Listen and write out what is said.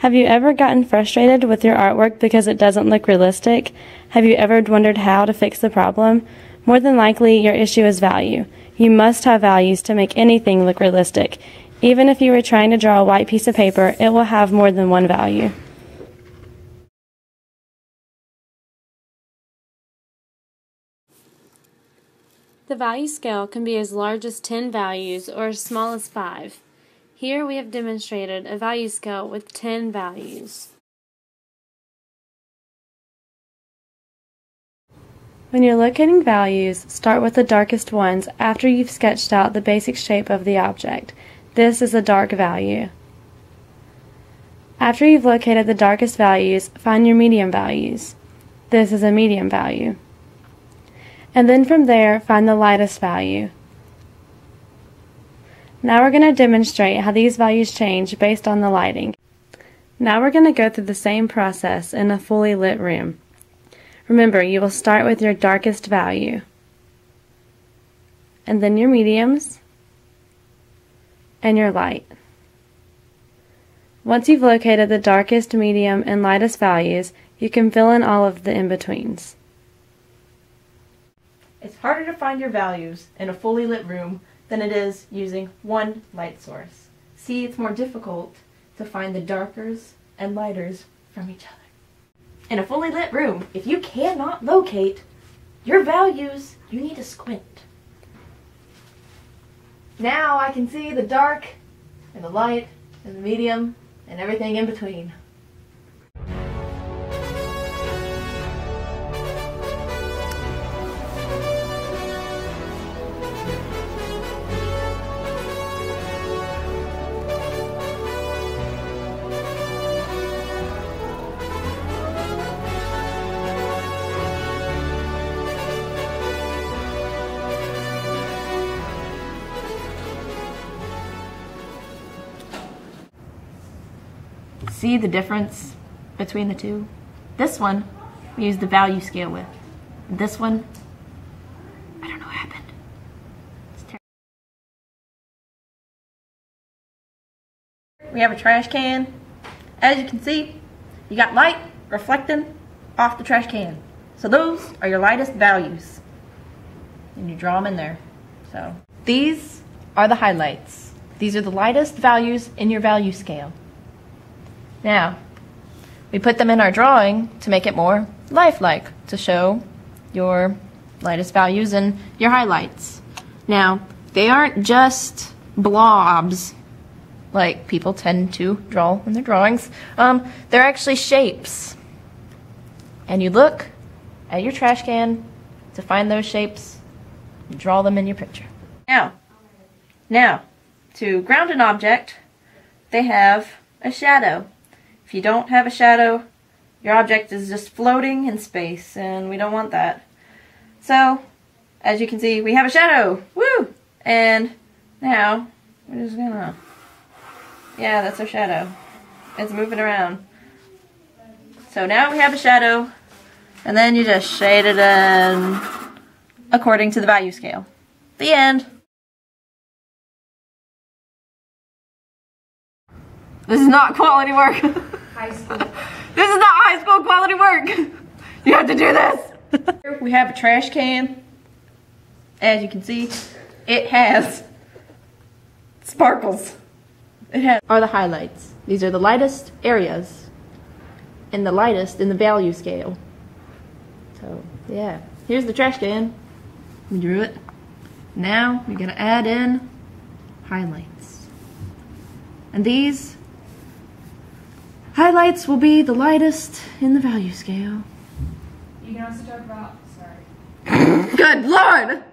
Have you ever gotten frustrated with your artwork because it doesn't look realistic? Have you ever wondered how to fix the problem? More than likely, your issue is value. You must have values to make anything look realistic. Even if you were trying to draw a white piece of paper, it will have more than one value. The value scale can be as large as 10 values or as small as 5. Here we have demonstrated a value scale with 10 values. When you're locating values, start with the darkest ones after you've sketched out the basic shape of the object. This is a dark value. After you've located the darkest values, find your medium values. This is a medium value. And then from there, find the lightest value. Now we're going to demonstrate how these values change based on the lighting. Now we're going to go through the same process in a fully lit room. Remember, you will start with your darkest value, and then your mediums, and your light. Once you've located the darkest, medium, and lightest values, you can fill in all of the in-betweens. It's harder to find your values in a fully lit room than it is using one light source. See, it's more difficult to find the darkers and lighters from each other. In a fully lit room, if you cannot locate your values, you need to squint. Now I can see the dark and the light and the medium and everything in between. See the difference between the two? This one we use the value scale with. This one, I don't know what happened. It's terrible. We have a trash can. As you can see, you got light reflecting off the trash can. So those are your lightest values. And you draw them in there. So these are the highlights. These are the lightest values in your value scale. Now, we put them in our drawing to make it more lifelike, to show your lightest values and your highlights. Now, they aren't just blobs like people tend to draw in their drawings. They're actually shapes. And you look at your trash can to find those shapes and draw them in your picture. Now, to ground an object, they have a shadow. If you don't have a shadow, your object is just floating in space, and we don't want that. So, as you can see, we have a shadow! Woo! And now, we're just gonna... Yeah, that's our shadow. It's moving around. So now we have a shadow, and then you just shade it in according to the value scale. The end! This is not quality work. High school. This is not high school quality work. You have to do this. We have a trash can. As you can see, it has sparkles. It has are the highlights. These are the lightest areas and the lightest in the value scale. So, yeah. Here's the trash can. We drew it. Now, we're going to add in highlights. And these highlights will be the lightest in the value scale. You can also talk about, sorry. Good Lord!